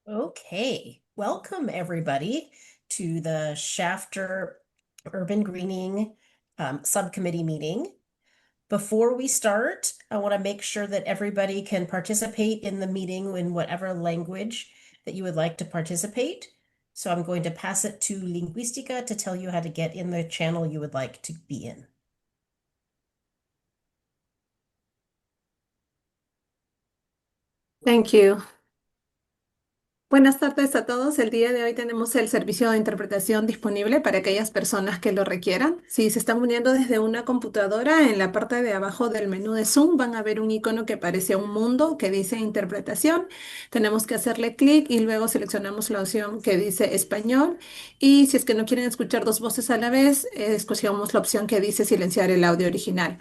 Okay, welcome everybody to the Shafter Urban Greening Subcommittee meeting. Before we start, I want to make sure that everybody can participate in the meeting in whatever language that you would like to participate. So I'm going to pass it to Linguistica to tell you how to get in the channel you would like to be in. Thank you. Buenas tardes a todos. El día de hoy tenemos el servicio de interpretación disponible para aquellas personas que lo requieran. Si se están uniendo desde una computadora, en la parte de abajo del menú de Zoom van a ver un icono que parece un mundo que dice interpretación. Tenemos que hacerle clic y luego seleccionamos la opción que dice español. Y si es que no quieren escuchar dos voces a la vez, escogemos la opción que dice silenciar el audio original.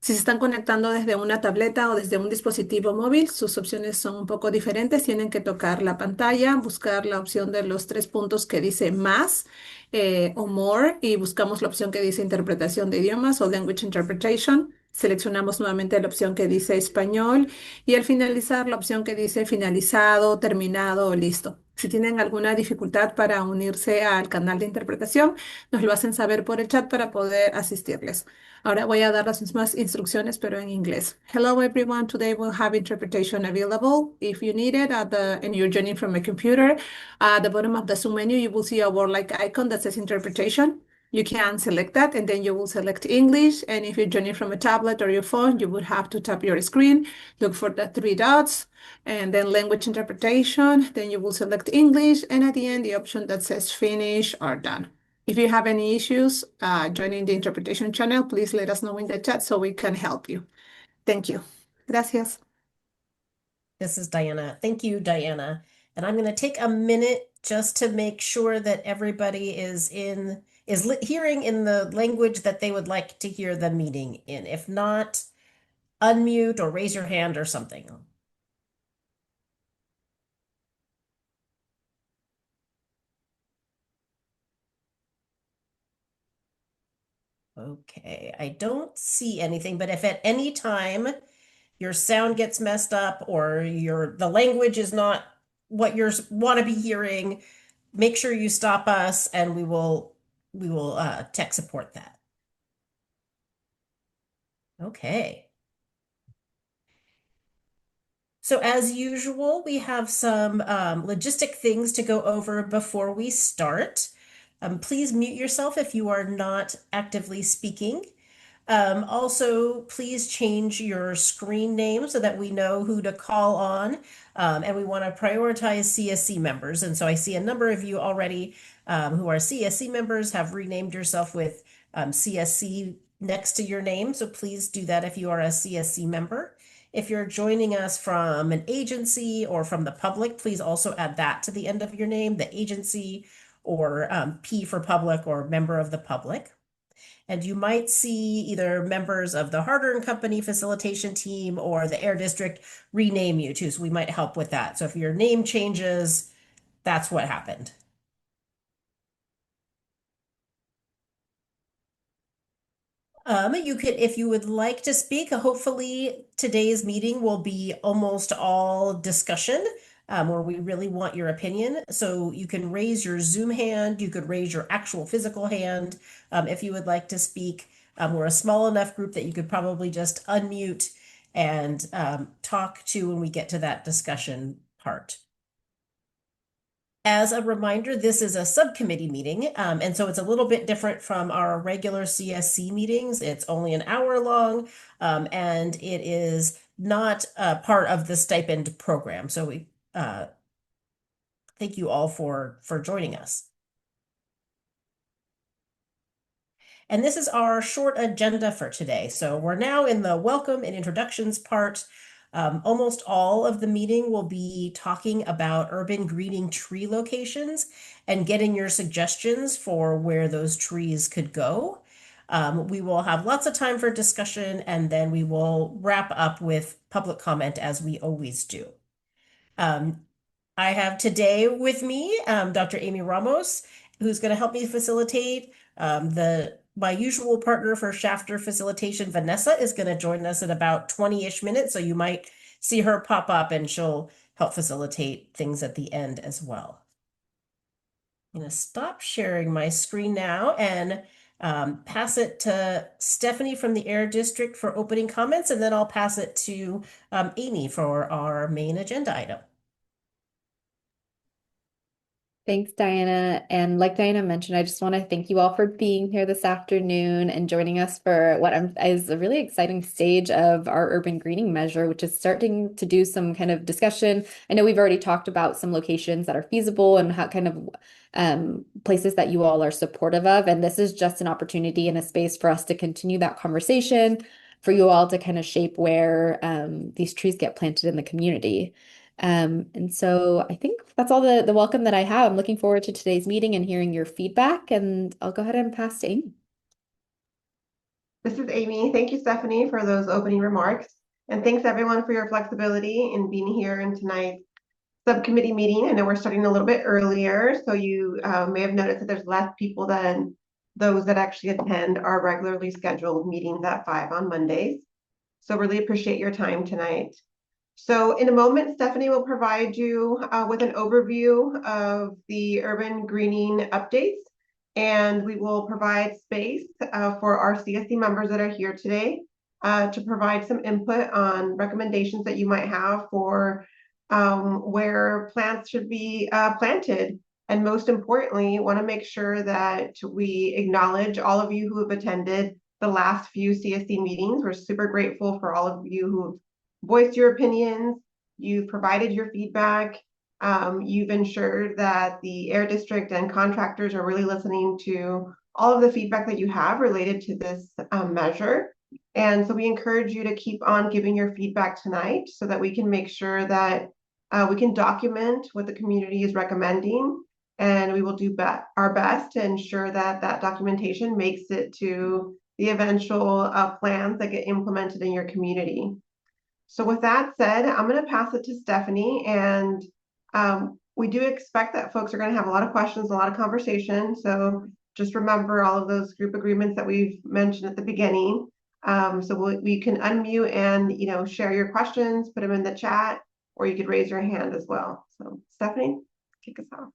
Si se están conectando desde una tableta o desde un dispositivo móvil, sus opciones son un poco diferentes. Tienen que tocar la pantalla, buscar la opción de los tres puntos que dice más o more y buscamos la opción que dice interpretación de idiomas o language interpretation. Seleccionamos nuevamente la opción que dice español y al finalizar la opción que dice finalizado, terminado o listo. Si tienen alguna dificultad para unirse al canal de interpretación, nos lo hacen saber por el chat para poder asistirles. Ahora voy a dar las mismas instrucciones, pero en inglés. Hello, everyone. Today we'll have interpretation available. If you need it and you're joining from a computer, at the bottom of the Zoom menu, you will see a word-like icon that says interpretation. You can select that and then you will select English. And if you're joining from a tablet or your phone, you would have to tap your screen, look for the three dots, and then language interpretation. Then you will select English. And at the end, the option that says finish or done. If you have any issues joining the interpretation channel, please let us know in the chat so we can help you. Thank you. Gracias. This is Diana. Thank you, Diana. And I'm going to take a minute just to make sure that everybody is hearing in the language that they would like to hear the meeting in. If not, unmute or raise your hand or something. Okay, I don't see anything, but if at any time your sound gets messed up or the language is not what you want to be hearing, make sure you stop us and we will tech support that. Okay. So as usual, we have some logistic things to go over before we start. Please mute yourself if you are not actively speaking. Also, please change your screen name so that we know who to call on. And we want to prioritize CSC members. And so I see a number of you already who are CSC members have renamed yourself with CSC next to your name. So please do that if you are a CSC member. If you're joining us from an agency or from the public, please also add that to the end of your name, the agency or P for public or member of the public. And you might see either members of the Harder & Company facilitation team or the Air District rename you too. So we might help with that. So if your name changes, that's what happened. You could, if you would like to speak, hopefully today's meeting will be almost all discussion, where we really want your opinion. So you can raise your Zoom hand, you could raise your actual physical hand, if you would like to speak. We're a small enough group that you could probably just unmute and talk to when we get to that discussion part. As a reminder, this is a subcommittee meeting, and so it's a little bit different from our regular CSC meetings. It's only an hour long, and it is not part of the stipend program. So we thank you all for joining us. And this is our short agenda for today. So we're now in the welcome and introductions part. Almost all of the meeting will be talking about urban greening tree locations and getting your suggestions for where those trees could go. We will have lots of time for discussion and then we will wrap up with public comment as we always do. I have today with me Dr. Amy Ramos, who's going to help me facilitate. My usual partner for Shafter facilitation, Vanessa, is going to join us in about 20-ish minutes. So you might see her pop up and she'll help facilitate things at the end as well. I'm going to stop sharing my screen now and pass it to Stephanie from the Air District for opening comments, and then I'll pass it to Amy for our main agenda item. Thanks, Diana. And like Diana mentioned, I just want to thank you all for being here this afternoon and joining us for is a really exciting stage of our urban greening measure, which is starting to do some kind of discussion. I know we've already talked about some locations that are feasible and how kind of places that you all are supportive of. And this is just an opportunity and a space for us to continue that conversation, for you all to kind of shape where these trees get planted in the community. And so I think that's all the welcome that I have. I'm looking forward to today's meeting and hearing your feedback, and I'll go ahead and pass to Amy. This is Amy. Thank you, Stephanie, for those opening remarks. And thanks everyone for your flexibility in being here in tonight's subcommittee meeting. I know we're starting a little bit earlier, so you may have noticed that there's less people than those that actually attend our regularly scheduled meetings at 5 on Mondays. So really appreciate your time tonight. So in a moment, Stephanie will provide you with an overview of the urban greening updates, and we will provide space for our CSC members that are here today to provide some input on recommendations that you might have for where plants should be planted. And most importantly, want to make sure that we acknowledge all of you who have attended the last few CSC meetings. We're super grateful for all of you who have voiced your opinions, you've provided your feedback, you've ensured that the Air District and contractors are really listening to all of the feedback that you have related to this measure. And so we encourage you to keep on giving your feedback tonight so that we can make sure that we can document what the community is recommending, and we will do our best to ensure that that documentation makes it to the eventual plans that get implemented in your community. So with that said, I'm going to pass it to Stephanie, and we do expect that folks are going to have a lot of questions, a lot of conversation. So just remember all of those group agreements that we've mentioned at the beginning. So we can unmute and share your questions, put them in the chat, or you could raise your hand as well. So Stephanie, kick us off.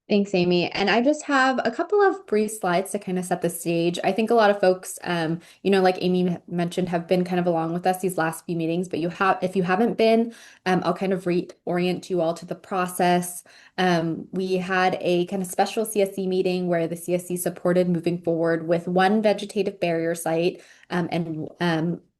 Thanks, Amy. And I just have a couple of brief slides to kind of set the stage. I think a lot of folks, like Amy mentioned, have been kind of along with us these last few meetings, but if you haven't been, I'll kind of reorient you all to the process. We had a kind of special CSC meeting where the CSC supported moving forward with one vegetative barrier site, and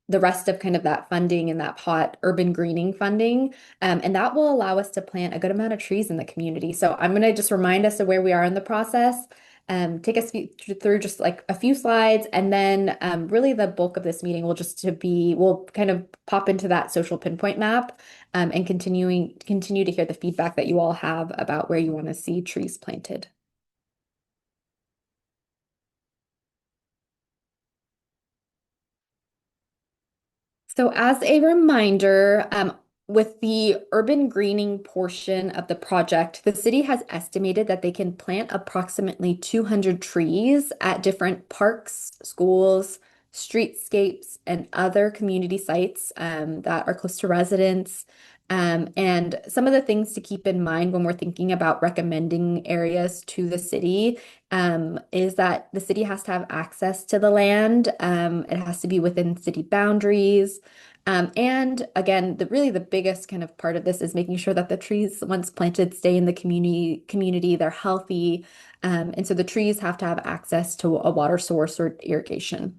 the rest of kind of that funding and that pot urban greening funding. And that will allow us to plant a good amount of trees in the community. So I'm going to just remind us of where we are in the process, take us through just like a few slides, and then really the bulk of this meeting will we'll kind of pop into that social pinpoint map, and continue to hear the feedback that you all have about where you want to see trees planted. So as a reminder, with the urban greening portion of the project, the city has estimated that they can plant approximately 200 trees at different parks, schools, streetscapes, and other community sites that are close to residents. And some of the things to keep in mind when we're thinking about recommending areas to the city is that the city has to have access to the land. It has to be within city boundaries. And again, the biggest kind of part of this is making sure that the trees, once planted, stay in the community, they're healthy. And so the trees have to have access to a water source or irrigation.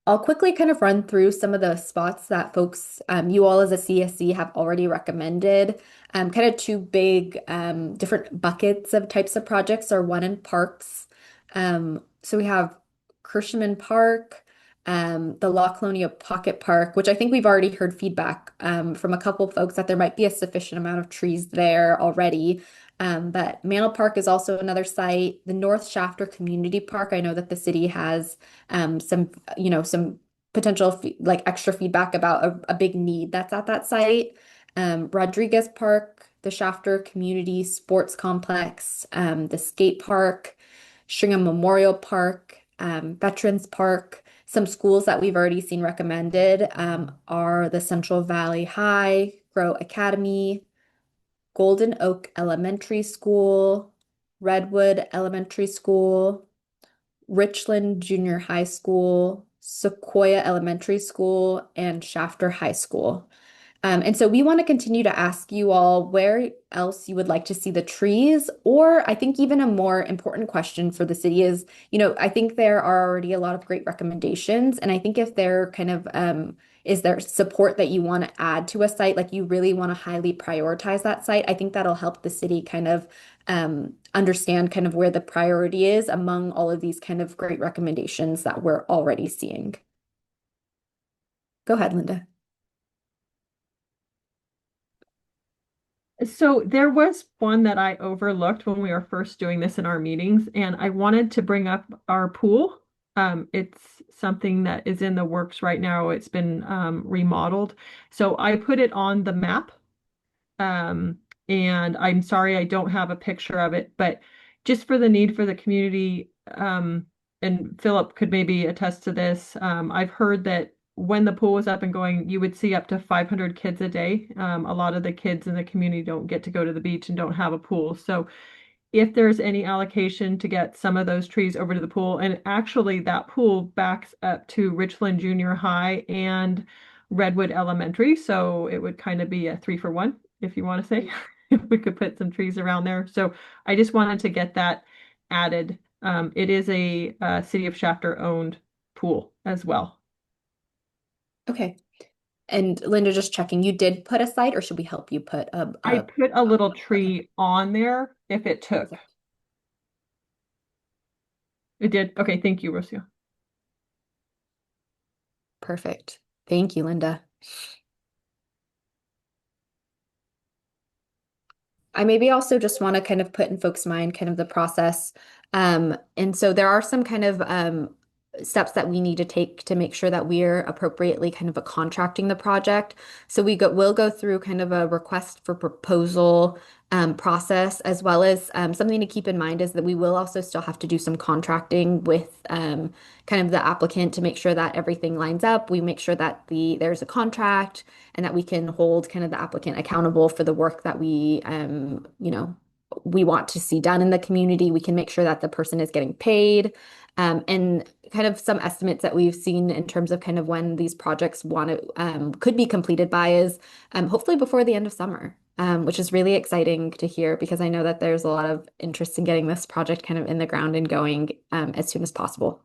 I'll quickly kind of run through some of the spots that folks, you all as a CSC have already recommended. Kind of two big different buckets of types of projects are one in parks. So we have Kirschman Park, the La Colonia Pocket Park, which I think we've already heard feedback from a couple of folks that there might be a sufficient amount of trees there already. But Mantle Park is also another site. The North Shafter Community Park, I know that the city has some potential like extra feedback about a big need that's at that site. Rodriguez Park, the Shafter Community Sports Complex, the skate park, Stringham Memorial Park, Veterans Park, Some schools that we've already seen recommended are the Central Valley High, Grow Academy, Golden Oak Elementary School, Redwood Elementary School, Richland Junior High School, Sequoia Elementary School, and Shafter High School. And so we want to continue to ask you all where else you would like to see the trees, or I think even a more important question for the city is, I think there are already a lot of great recommendations, and I think if there kind of is there support that you want to add to a site, like you really want to highly prioritize that site, I think that'll help the city kind of understand kind of where the priority is among all of these kind of great recommendations that we're already seeing. Go ahead, Linda. So there was one that I overlooked when we were first doing this in our meetings, and I wanted to bring up our pool. It's something that is in the works right now. It's been remodeled. So I put it on the map. And I'm sorry I don't have a picture of it, but just for the need for the community, and Philip could maybe attest to this. I've heard that when the pool was up and going, you would see up to 500 kids a day. A lot of the kids in the community don't get to go to the beach and don't have a pool. So if there's any allocation to get some of those trees over to the pool, and actually that pool backs up to Richland Junior High and Redwood Elementary. So it would kind of be a 3-for-1, if you want to say. We could put some trees around there. So I just wanted to get that added. It is a City of Shafter owned pool as well. Okay. And Linda, just checking, you did put a site, or should we help you put I put a little tree on there if it took. It did. Okay, thank you, Rocio. Perfect. Thank you, Linda. I maybe also just want to kind of put in folks' mind kind of the process. And so there are some kind of steps that we need to take to make sure that we're appropriately kind of contracting the project. So we'll go through kind of a request for proposal process, as well as something to keep in mind is that we will also still have to do some contracting with kind of the applicant to make sure that everything lines up. We make sure that there's a contract and that we can hold kind of the applicant accountable for the work that we want to see done in the community. We can make sure that the person is getting paid. And kind of some estimates that we've seen in terms of kind of when these projects could be completed by is hopefully before the end of summer, which is really exciting to hear because I know that there's a lot of interest in getting this project kind of in the ground and going as soon as possible.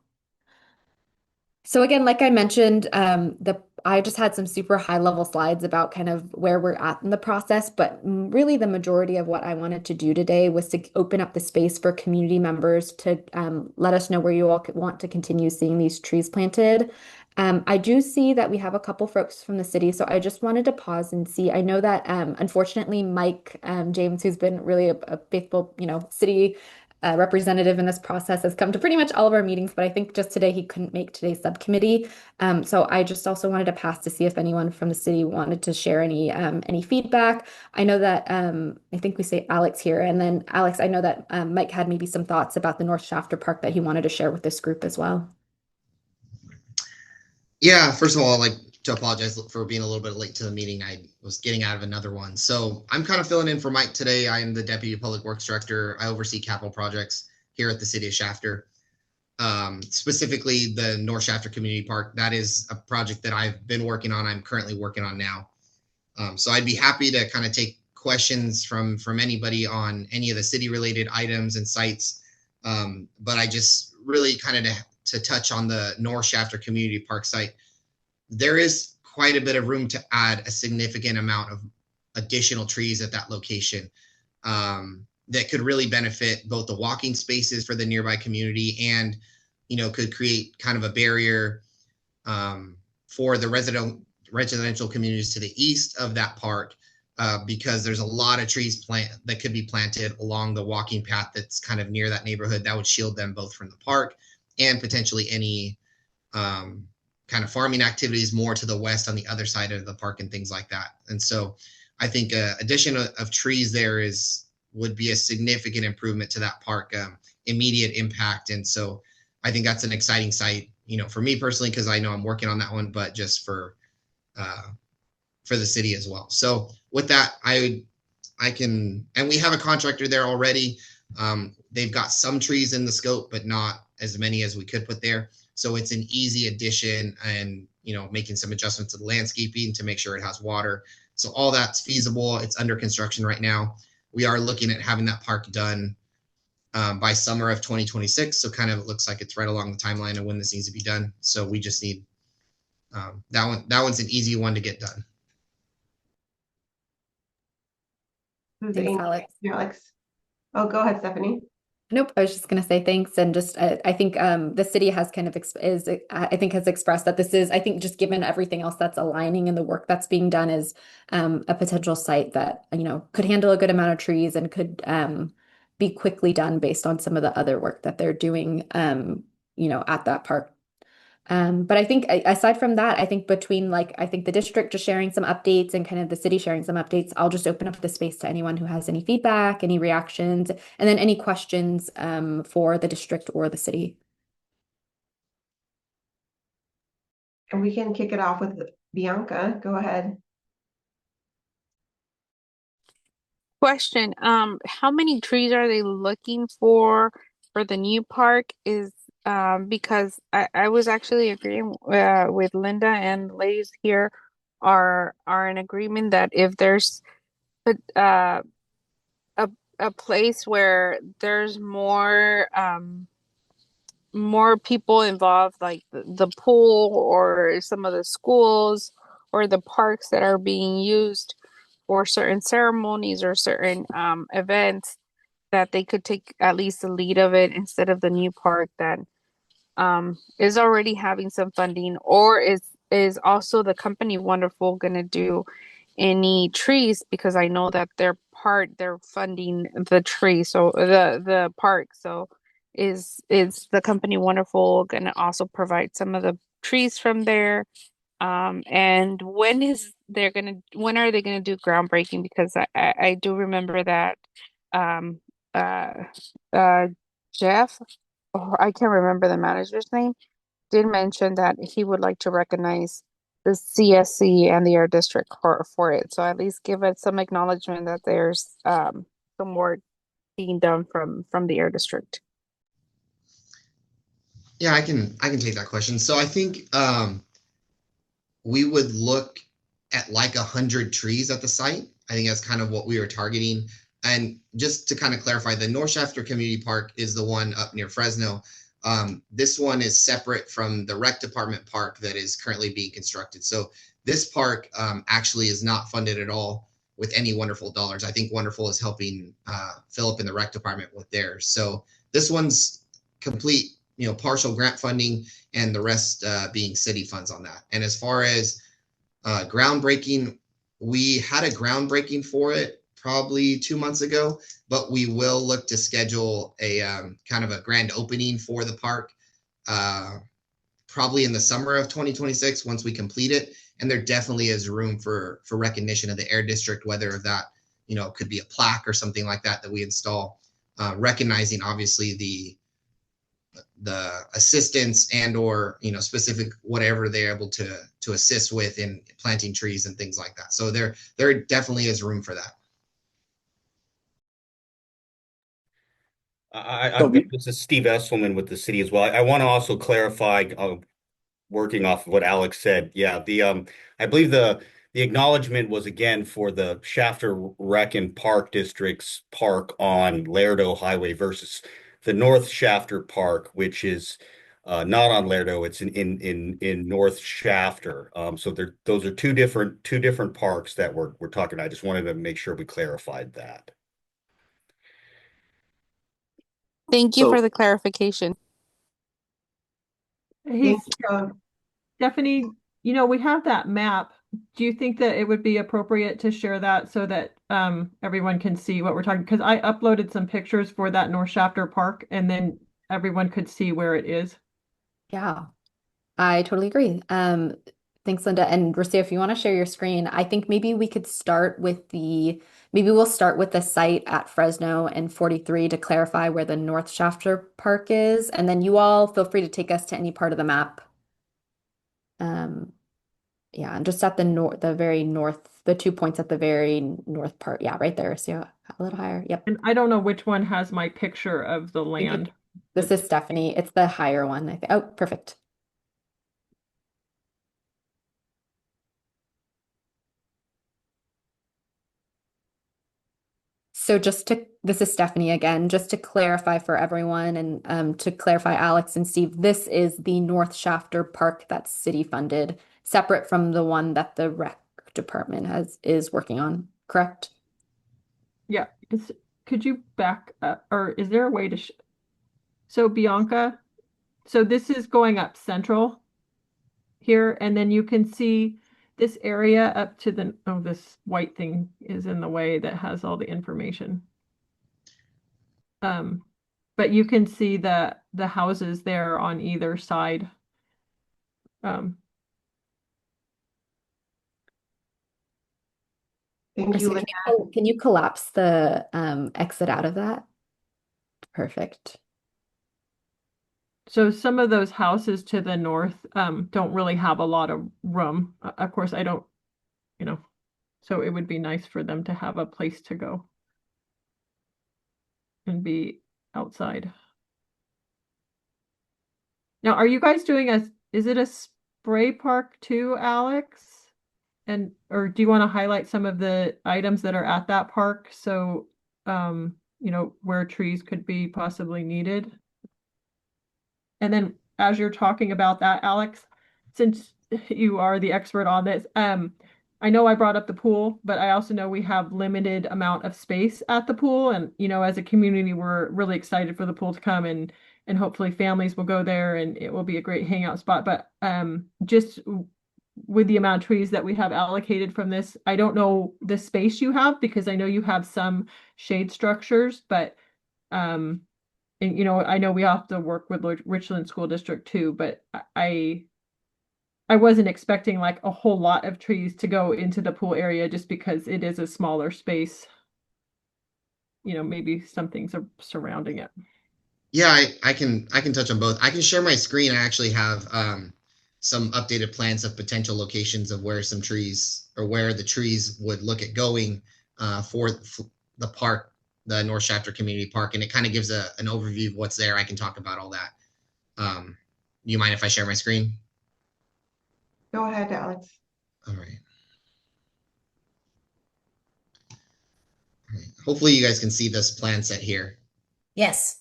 So again, like I mentioned, I just had some super high level slides about kind of where we're at in the process, but really the majority of what I wanted to do today was to open up the space for community members to let us know where you all want to continue seeing these trees planted. I do see that we have a couple folks from the city, so I just wanted to pause and see. I know that unfortunately Mike James, who's been really a faithful, city representative in this process, has come to pretty much all of our meetings, but I think just today he couldn't make today's subcommittee. So I just also wanted to pass to see if anyone from the city wanted to share any feedback. I know that I think we say Alex here, and then Alex, I know that Mike had maybe some thoughts about the North Shafter Park that he wanted to share with this group as well. Yeah, first of all, I'd like to apologize for being a little bit late to the meeting. I was getting out of another one. So I'm kind of filling in for Mike today. I am the Deputy Public Works Director. I oversee capital projects here at the City of Shafter. Specifically the North Shafter Community Park. That is a project that I've been working on. I'm currently working on now. So I'd be happy to kind of take questions from anybody on any of the city related items and sites. But I just really kind of to touch on the North Shafter Community Park site, there is quite a bit of room to add a significant amount of additional trees at that location that could really benefit both the walking spaces for the nearby community and, could create kind of a barrier for the residential communities to the east of that park because there's a lot of trees that could be planted along the walking path that's kind of near that neighborhood that would shield them both from the park and potentially any kind of farming activities more to the west on the other side of the park and things like that. And so I think addition of trees there would be a significant improvement to that park, immediate impact. And so I think that's an exciting site, for me personally, because I know I'm working on that one, but just for the city as well. So with that, I can, and we have a contractor there already. They've got some trees in the scope, but not as many as we could put there. So it's an easy addition, and making some adjustments to the landscaping to make sure it has water. So all that's feasible. It's under construction right now. We are looking at having that park done by summer of 2026. So kind of it looks like it's right along the timeline of when this needs to be done. So we just need that one. That one's an easy one to get done. Thanks, Alex. Alex. Oh, go ahead, Stephanie. Nope, I was just going to say thanks, and just I think the city has kind of has expressed that this is, I think, just given everything else that's aligning and the work that's being done, is a potential site that could handle a good amount of trees and could be quickly done based on some of the other work that they're doing at that park. But I think aside from that, I think between I think the district just sharing some updates and kind of the city sharing some updates, I'll just open up the space to anyone who has any feedback, any reactions, and then any questions for the district or the city. And we can kick it off with Bianca. Go ahead. Question, how many trees are they looking for the new park? Is because I was actually agreeing with Linda, and ladies here are in agreement that if there's a a place where there's more people involved, like the pool or some of the schools or the parks that are being used for certain ceremonies or certain events, that they could take at least the lead of it instead of the new park that is already having some funding, or is also the company Wonderful gonna do any trees, because I know that they're funding the tree, so the park. So is the company Wonderful gonna also provide some of the trees from there? And when are they gonna do groundbreaking? Because I do remember that um uh Jeff, or I can't remember the manager's name, did mention that he would like to recognize the CSC and the Air District for it. So at least give it some acknowledgement that there's some work being done from the Air District. Yeah, I can take that question. So I think we would look at like 100 trees at the site. I think that's kind of what we were targeting. And just to kind of clarify, the North Shafter Community Park is the one up near Fresno. This one is separate from the rec department park that is currently being constructed. So this park actually is not funded at all with any Wonderful dollars. I think Wonderful is helping Philip in the rec department with theirs. So this one's complete, partial grant funding, and the rest being city funds on that. And as far as groundbreaking, we had a groundbreaking for it probably 2 months ago, but we will look to schedule a kind of a grand opening for the park probably in the summer of 2026 once we complete it. And there definitely is room for recognition of the Air District, whether that could be a plaque or something like that we install, recognizing obviously the assistance and or specific whatever they're able to assist with in planting trees and things like that. So there definitely is room for that. This is Steve Esselman with the city as well. I want to also clarify, working off of what Alex said. Yeah, I believe the acknowledgement was again for the Shafter Rec and Park District's park on Lerdo Highway versus the North Shafter Park, which is not on Lerdo. It's in North Shafter. So those are two different parks that we're talking about. I just wanted to make sure we clarified that. Thank you for the clarification. Hey, Stephanie, we have that map. Do you think that it would be appropriate to share that so that everyone can see what we're talking? Because I uploaded some pictures for that North Shafter Park, and then everyone could see where it is. Yeah, I totally agree. Thanks, Linda. And Rocio, if you want to share your screen, I think maybe we could start with maybe we'll start with the site at Fresno and 43 to clarify where the North Shafter Park is. And then you all feel free to take us to any part of the map. Yeah, and just at the very north, the 2 points at the very north part. Yeah, right there. So a little higher. Yep. And I don't know which one has my picture of the land. This is Stephanie. It's the higher one, I think. Oh, perfect. So this is Stephanie again, just to clarify for everyone and to clarify Alex and Steve, this is the North Shafter Park that's city funded, separate from the one that the rec department is working on, correct? Yeah. Could you back up, or is there a way to so Bianca, so this is going up central here, and then you can see this area up to this white thing is in the way that has all the information. But you can see the houses there on either side. Thank you, Linda. Can you collapse the exit out of that? Perfect. So some of those houses to the north don't really have a lot of room. Of course, I don't, so it would be nice for them to have a place to go and be outside. Now, are you guys doing is it a spray park too, Alex? Or do you want to highlight some of the items that are at that park? So, where trees could be possibly needed. And then as you're talking about that, Alex, since you are the expert on this, I know I brought up the pool, but I also know we have limited amount of space at the pool. And, as a community, we're really excited for the pool to come and hopefully families will go there and it will be a great hangout spot. But just with the amount of trees that we have allocated from this, I don't know the space you have because I know you have some shade structures, but and, I know we have to work with Richland School District too, but I wasn't expecting like a whole lot of trees to go into the pool area just because it is a smaller space. Maybe some things are surrounding it. Yeah, I can touch on both. I can share my screen. I actually have some updated plans of potential locations of where some trees or where the trees would look at going for the park, the North Shafter Community Park, and it kind of gives an overview of what's there. I can talk about all that. You mind if I share my screen? Go ahead, Alex. All right. Hopefully you guys can see this plan set here. Yes.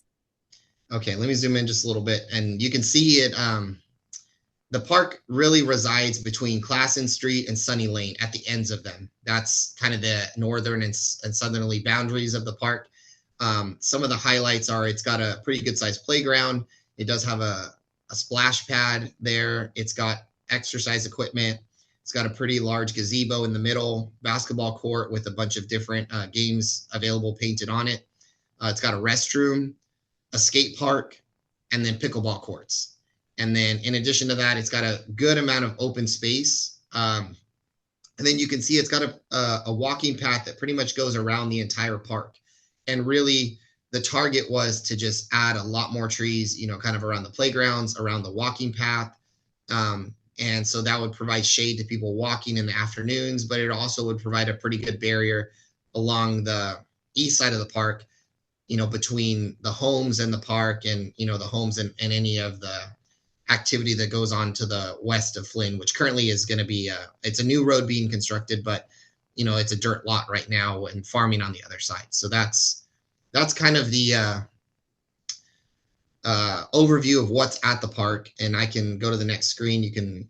Okay, let me zoom in just a little bit, and you can see it. The park really resides between Classen Street and Sunny Lane at the ends of them. That's kind of the northern and southerly boundaries of the park. Some of the highlights are it's got a pretty good sized playground. It does have a splash pad there. It's got exercise equipment. It's got a pretty large gazebo in the middle, basketball court with a bunch of different games available painted on it. It's got a restroom, a skate park, and then pickleball courts. And then in addition to that, it's got a good amount of open space. And then you can see it's got a walking path that pretty much goes around the entire park. And really the target was to just add a lot more trees, kind of around the playgrounds, around the walking path. And so that would provide shade to people walking in the afternoons, but it also would provide a pretty good barrier along the east side of the park, between the homes and the park and, the homes and any of the activity that goes on to the west of Flynn, which currently is going to be it's a new road being constructed, but it's a dirt lot right now and farming on the other side. So that's kind of the overview of what's at the park. And I can go to the next screen.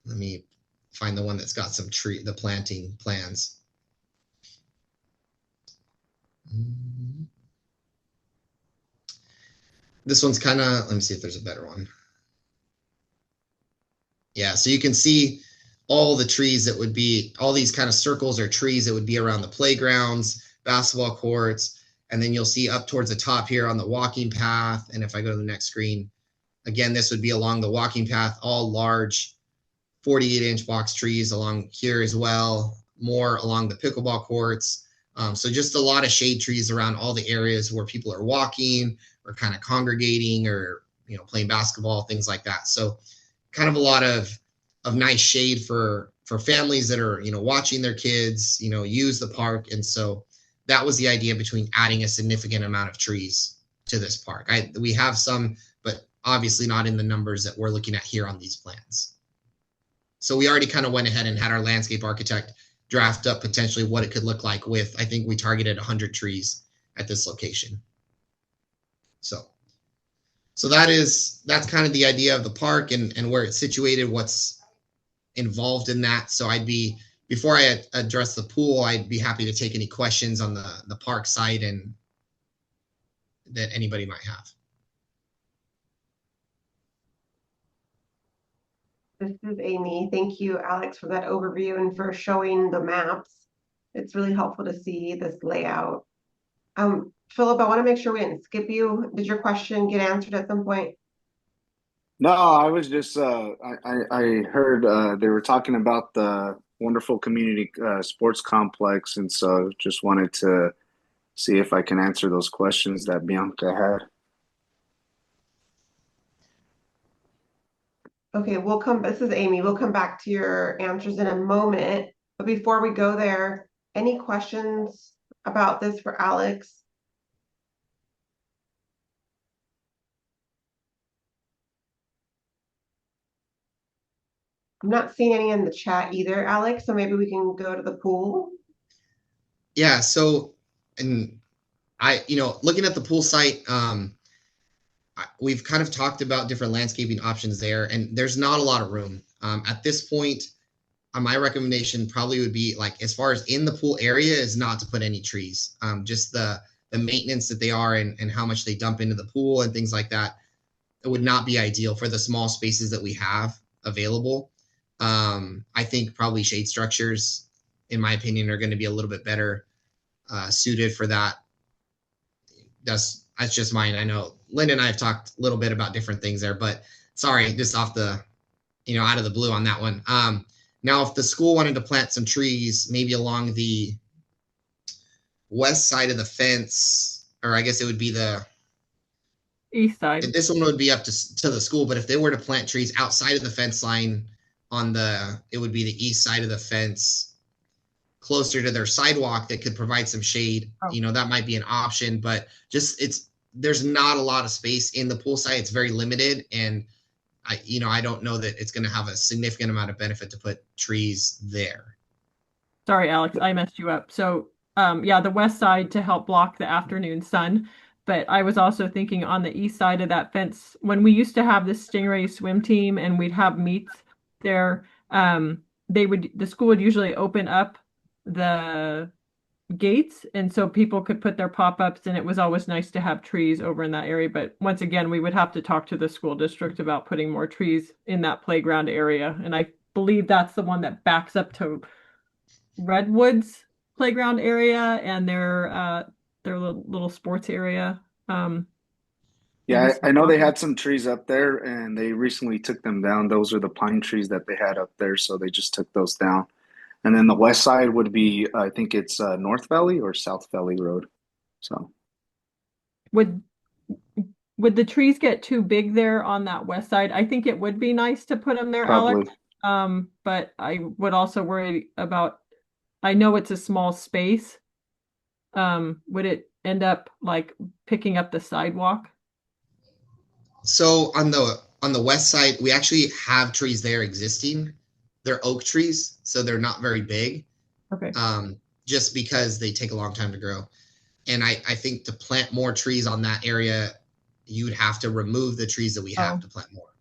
Let me find the one that's got the planting plans. This one's kind of, let me see if there's a better one. Yeah, so you can see all the trees that would be, all these kind of circles or trees that would be around the playgrounds, basketball courts, and then you'll see up towards the top here on the walking path. And if I go to the next screen, again, this would be along the walking path, all large 48-inch box trees along here as well, more along the pickleball courts. So just a lot of shade trees around all the areas where people are walking or kind of congregating or, playing basketball, things like that. So kind of a lot of nice shade for families that are, watching their kids, use the park. And so that was the idea between adding a significant amount of trees to this park. We have some, but obviously not in the numbers that we're looking at here on these plans. So we already kind of went ahead and had our landscape architect draft up potentially what it could look like with, I think we targeted 100 trees at this location. So that's kind of the idea of the park and where it's situated, what's involved in that. So before I address the pool, I'd be happy to take any questions on the park site and that anybody might have. This is Amy. Thank you, Alex, for that overview and for showing the maps. It's really helpful to see this layout. Philip, I want to make sure we didn't skip you. Did your question get answered at some point? No, I was just I heard they were talking about the wonderful community sports complex, and so just wanted to see if I can answer those questions that Bianca had. Okay, this is Amy. We'll come back to your answers in a moment. But before we go there, any questions about this for Alex? I'm not seeing any in the chat either, Alex, so maybe we can go to the pool. Yeah, so, and looking at the pool site, we've kind of talked about different landscaping options there, and there's not a lot of room. At this point, my recommendation probably would be, like, as far as in the pool area, is not to put any trees. Just the maintenance that they are and how much they dump into the pool and things like that, it would not be ideal for the small spaces that we have available. I think probably shade structures, in my opinion, are going to be a little bit better suited for that. That's just mine. I know Linda and I have talked a little bit about different things there, but sorry, just off the, out of the blue on that one. Now, if the school wanted to plant some trees, maybe along the west side of the fence, or I guess it would be the East side. this one would be up to the school, but if they were to plant trees outside of the fence line it would be the east side of the fence, closer to their sidewalk, that could provide some shade. Oh. That might be an option, but there's not a lot of space in the pool site. It's very limited, and I don't know that it's going to have a significant amount of benefit to put trees there. Sorry, Alex, I messed you up. So, yeah, the west side to help block the afternoon sun. But I was also thinking on the east side of that fence, when we used to have this Stingray swim team and we'd have meets there, the school would usually open up the gates, and so people could put their pop-ups, and it was always nice to have trees over in that area. But once again, we would have to talk to the school district about putting more trees in that playground area. And I believe that's the one that backs up to Redwood's playground area and their little sports area. Yeah, I know they had some trees up there and they recently took them down. Those are the pine trees that they had up there, so they just took those down. And then the west side would be, I think it's North Valley or South Valley Road. So would the trees get too big there on that west side? I think it would be nice to put them there, probably. Alex. But I would also worry about, I know it's a small space. Would it end up like picking up the sidewalk? So on the west side, we actually have trees there existing. They're oak trees, so they're not very big. Okay. Just because they take a long time to grow. And I think to plant more trees on that area, you would have to remove the trees that we have to plant more.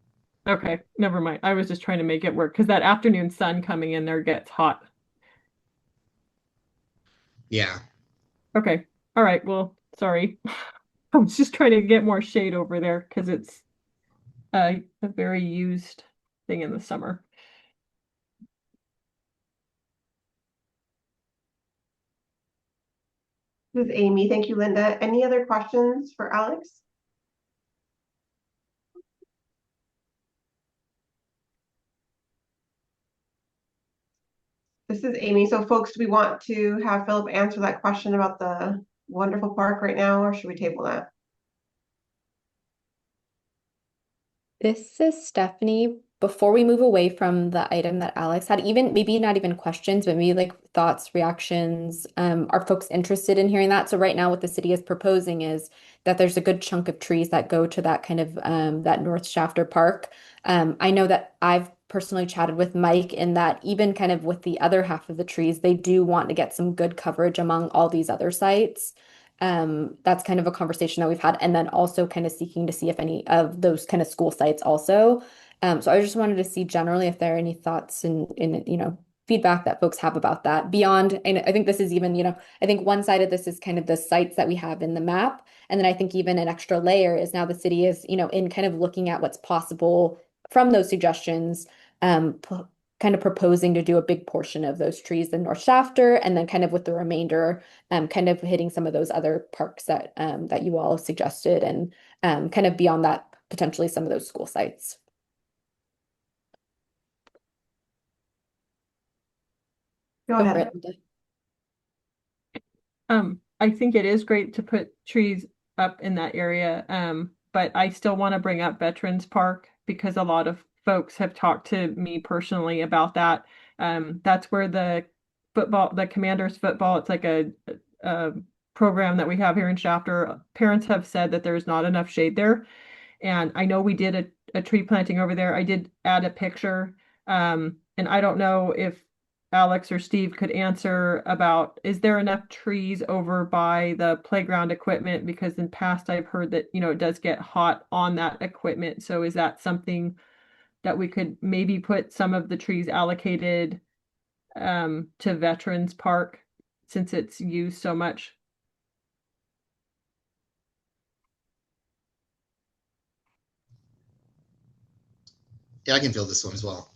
Okay, never mind. I was just trying to make it work because that afternoon sun coming in there gets hot. Yeah. Okay. All right. Well, sorry. I was just trying to get more shade over there because it's a very used thing in the summer. This is Amy. Thank you, Linda. Any other questions for Alex? This is Amy. So folks, do we want to have Philip answer that question about the wonderful park right now, or should we table that? This is Stephanie. Before we move away from the item that Alex had, even maybe not even questions, but maybe like thoughts, reactions, are folks interested in hearing that? So right now what the city is proposing is that there's a good chunk of trees that go to that kind of that North Shafter Park. I know that I've personally chatted with Mike in that even kind of with the other half of the trees, they do want to get some good coverage among all these other sites. That's kind of a conversation that we've had, and then also kind of seeking to see if any of those kind of school sites also. So I just wanted to see generally if there are any thoughts and feedback that folks have about that beyond, and I think this is even, I think one side of this is kind of the sites that we have in the map. And then I think even an extra layer is now the city is, in kind of looking at what's possible from those suggestions, kind of proposing to do a big portion of those trees in North Shafter, and then kind of with the remainder kind of hitting some of those other parks that you all suggested, and kind of beyond that, potentially some of those school sites. Go Go for ahead. it, Linda. I think it is great to put trees up in that area. But I still want to bring up Veterans Park because a lot of folks have talked to me personally about that. That's where the Commanders football, it's like a program that we have here in Shafter. Parents have said that there's not enough shade there. And I know we did a tree planting over there. I did add a picture. And I don't know if Alex or Steve could answer about, is there enough trees over by the playground equipment? Because in past I've heard that, it does get hot on that equipment. So is that something that we could maybe put some of the trees allocated to Veterans Park since it's used so much? Yeah, I can fill this one as well.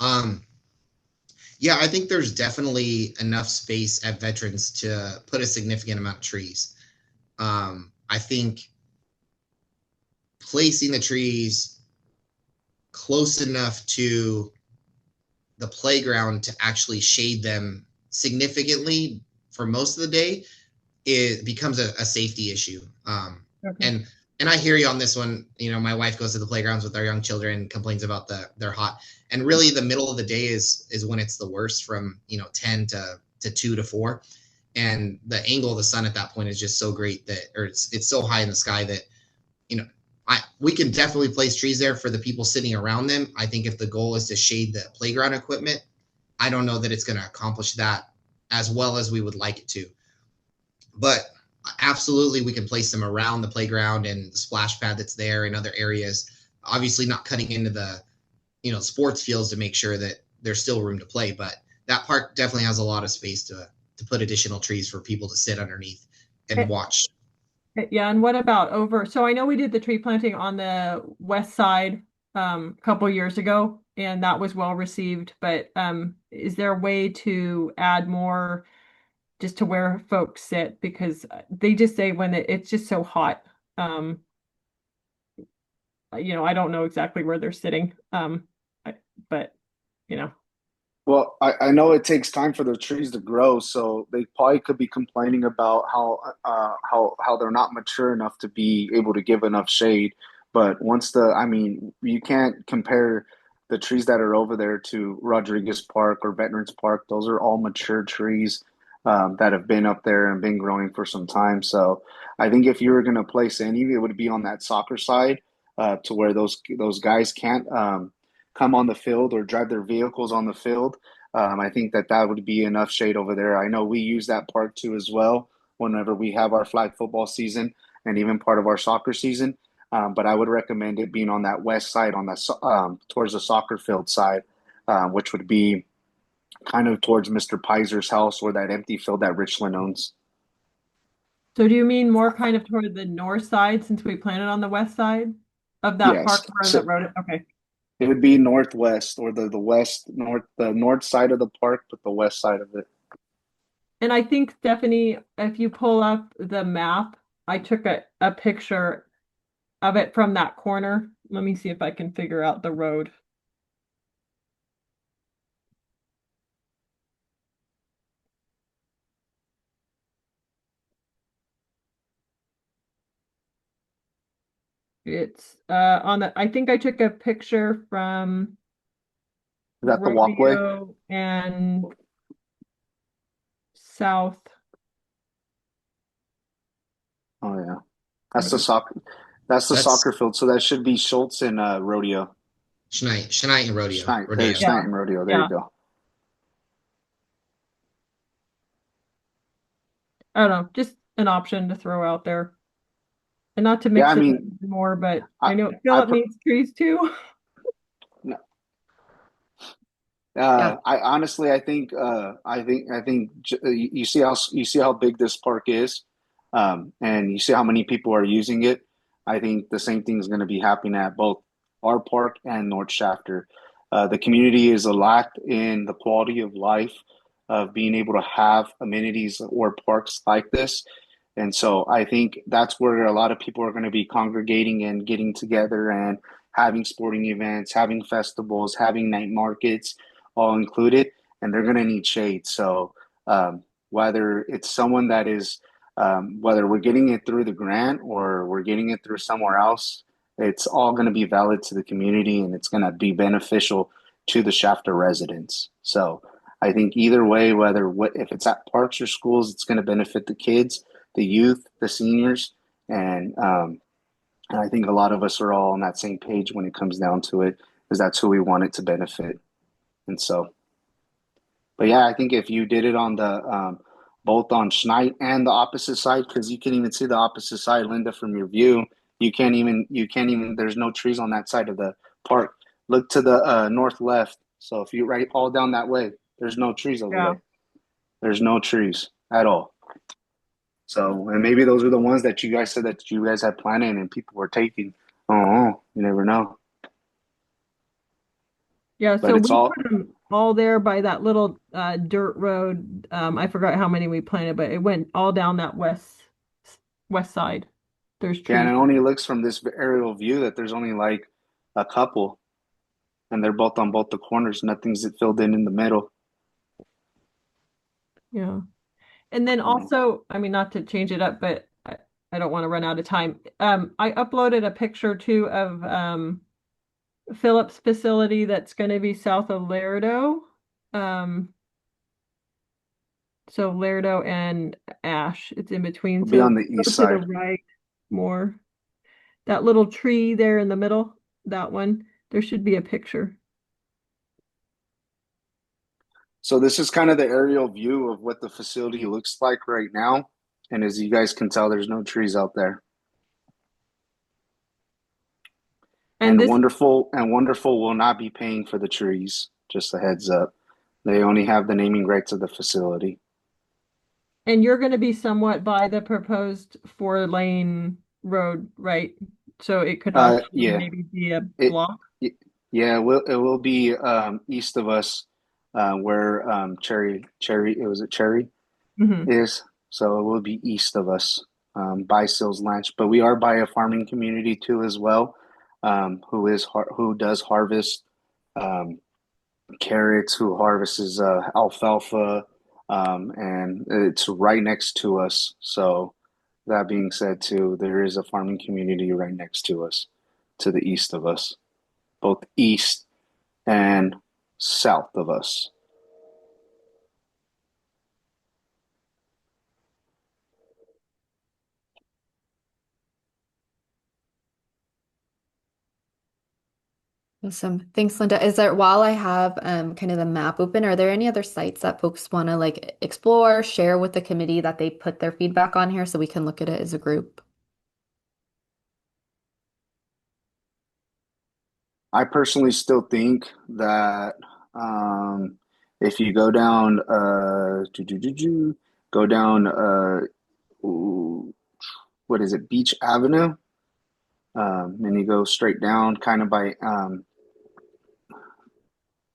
Yeah, I think there's definitely enough space at Veterans to put a significant amount of trees. I think placing the trees close enough to the playground to actually shade them significantly for most of the day, it becomes a safety issue. Okay. And I hear you on this one. My wife goes to the playgrounds with our young children, complains about they're hot, and really the middle of the day is when it's the worst, from 10 to 2 to 4, and the angle of the sun at that point is just so great or it's so high in the sky that we can definitely place trees there for the people sitting around them. I think if the goal is to shade the playground equipment, I don't know that it's going to accomplish that as well as we would like it to. But absolutely, we can place them around the playground and the splash pad that's there in other areas. Obviously, not cutting into the sports fields to make sure that there's still room to play. But that park definitely has a lot of space to put additional trees for people to sit underneath and watch. Yeah, and what about over? So I know we did the tree planting on the west side a couple years ago, and that was well received. But is there a way to add more just to where folks sit? Because they just say when it's just so hot. I don't know exactly where they're sitting. But Well, I know it takes time for the trees to grow, so they probably could be complaining about how they're not mature enough to be able to give enough shade. But I mean, you can't compare the trees that are over there to Rodriguez Park or Veterans Park. Those are all mature trees that have been up there and been growing for some time. So I think if you were going to place any, it would be on that soccer side, to where those guys can't come on the field or drive their vehicles on the field. I think that would be enough shade over there. I know we use that park too as well whenever we have our flag football season and even part of our soccer season. But I would recommend it being on that west side, on that towards the soccer field side, which would be kind of towards Mr. Piser's house or that empty field that Richland owns. so do you mean more kind of toward the north side since we planted on the west side of that park Yes. where So that road? Okay. it would be northwest or the north side of the park, but the west side of it. And I think, Stephanie, if you pull up the map, I took a picture of it from that corner. Let me see if I can figure out the road. It's on the, I think I took a picture from Is that the walkway? Rodeo and South. Oh yeah. That's the Rodeo. soccer. That's the That's soccer field. So that should be Schultz and Rodeo. Schneid and Schneid. Rodeo. There's Yeah, Schneid and Rodeo. There you yeah. go. I don't know, just an option to throw out there. And not to Yeah, I mix it up mean, more, but I I know I Philip per needs trees too. Yeah. I honestly, I think you see how big this park is, and you see how many people are using it. I think the same thing is going to be happening at both our park and North Shafter. The community is a lack in the quality of life of being able to have amenities or parks like this. And so I think that's where a lot of people are going to be congregating and getting together and having sporting events, having festivals, having night markets all included, and they're going to need shade. So whether it's someone that is, whether we're getting it through the grant or we're getting it through somewhere else, it's all going to be valid to the community and it's going to be beneficial to the Shafter residents. So I think either way, whether what if it's at parks or schools, it's going to benefit the kids, the youth, the seniors, and I think a lot of us are all on that same page when it comes down to it, because that's who we want it to benefit. And so, but yeah, I think if you did it on the both on Schneid and the opposite side, because you can even see the opposite side, Linda, from your view, you can't even. There's no trees on that side of the park. Look to the north left. So if you right all down that way, there's no trees over Yeah. there. There's no trees at all. So, and maybe those are the ones that you guys said that you guys had planning and people were taking. Oh, you never know. Yeah, But so it's we put all, them all there by that little dirt road. I forgot how many we planted, but it went all down that west side. There's yeah, and trees. it only looks from this aerial view that there's only like a couple, and they're both on both the corners. Nothing's filled in the middle. Yeah. And then Mm. also, I mean, not to change it up, but I don't want to run out of time. I uploaded a picture too of Philip's facility that's going to be south of Lerdo. Um, so Lerdo and Ash, it's in between. It'll be So on the go east to the side. right more. That little tree there in the middle, that one, there should be a picture. So this is kind of the aerial view of what the facility looks like right now. And as you guys can tell, there's no trees out there. And this, And Wonderful will not be paying for the trees. Just a heads up. They only have the naming rights of the facility. and you're going to be somewhat by the proposed 4-lane road, right? So it could actually Yeah, maybe be a it, block. yeah, it will be east of us, where Cherry, it was a Cherry Hmm. is. So it will be east of us, by Sills Ranch. But we are by a farming community too as well, who does harvest um, carrots, who harvests alfalfa, and it's right next to us. So that being said, too, there is a farming community right next to us, to the east of us, both east and south of us. Awesome. Thanks, Linda. Is there, while I have kind of the map open, are there any other sites that folks want to like explore, share with the committee that they put their feedback on here so we can look at it as a group? I personally still think that if you go down, go down, ooh, what is it, Beach Avenue, and you go straight down, kind of by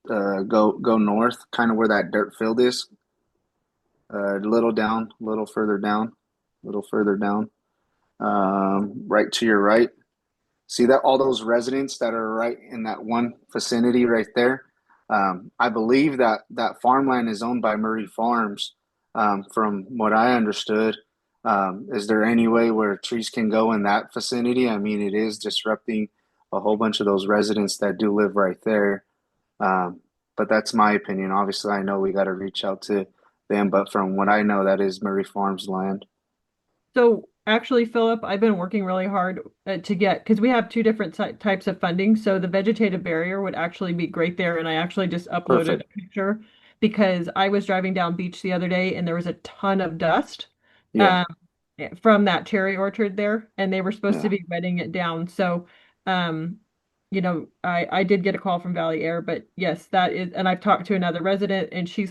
go north, kind of where that dirt field is, a little down, a little further down, a little further down, right to your right. See that all those residents that are right in that one vicinity right there. I believe that that farmland is owned by Murray Farms, from what I understood. Is there any way where trees can go in that vicinity? I mean, it is disrupting a whole bunch of those residents that do live right there. Um, but that's my opinion. Obviously, I know we got to reach out to them, but from what I know, that is Murray Farms land. So actually, Philip, I've been working really hard to get, because we have two different types of funding. So the vegetative barrier would actually be great there. And I actually just uploaded Perfect. a picture because I was driving down beach the other day and there was a ton of dust Yeah, um, from that cherry orchard there, and they were supposed to yeah. be wetting it down. So, um, I did get a call from Valley Air, but yes, that is, and I've talked to another resident and she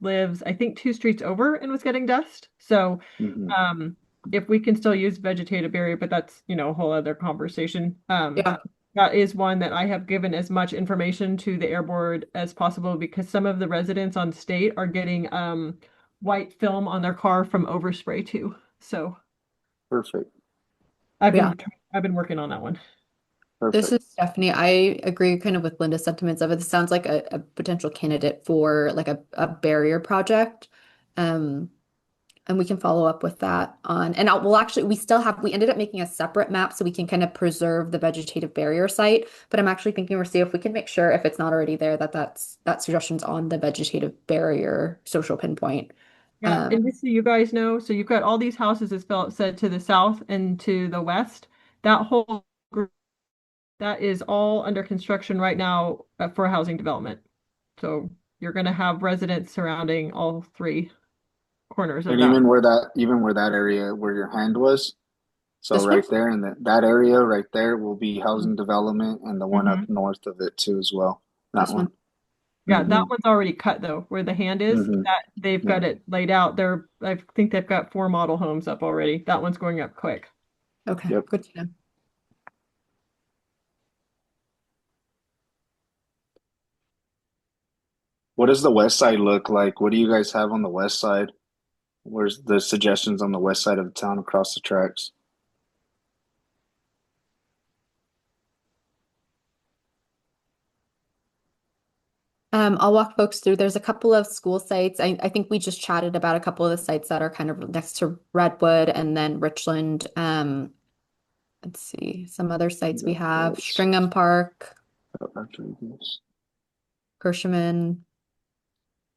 lives, I think, two streets over and was getting dust. So, Hmm. um, if we can still use vegetative barrier, but that's, a whole other conversation. Yeah. That is one that I have given as much information to the air board as possible because some of the residents on state are getting white film on their car from overspray too. So Perfect. I've Yeah. been I've been working on that one. This Perfect. is Stephanie. I agree kind of with Linda's sentiments of it. This sounds like a potential candidate for like a barrier project. Um, and we can follow up with that on, and we'll actually, we ended up making a separate map so we can kind of preserve the vegetative barrier site. But I'm actually thinking we'll see if we can make sure if it's not already there that suggestion's on the vegetative barrier social pinpoint. Yeah, and Um, just so you guys know, so you've got all these houses, as Philip said, to the south and to the west. That whole group, that is all under construction right now for housing development. So you're going to have residents surrounding all three corners of And that. even where that area where your hand was, so this one? right there in that area right there will be housing development and the one up Hmm. north of it too as well. That This one. one. Yeah, Hmm. that one's already cut though, where the hand is. Hmm. That they've Yeah. got it laid out. I think they've got 4 model homes up already. That one's going up quick. Okay, Yep. good to know. What does the west side look like? What do you guys have on the west side? Where's the suggestions on the west side of the town across the tracks? I'll walk folks through. There's a couple of school sites. I think we just chatted about a couple of the sites that are kind of next to Redwood and then Richland. Let's see, some other sites we have That's Stringham Park, Rodriguez. Gershaman,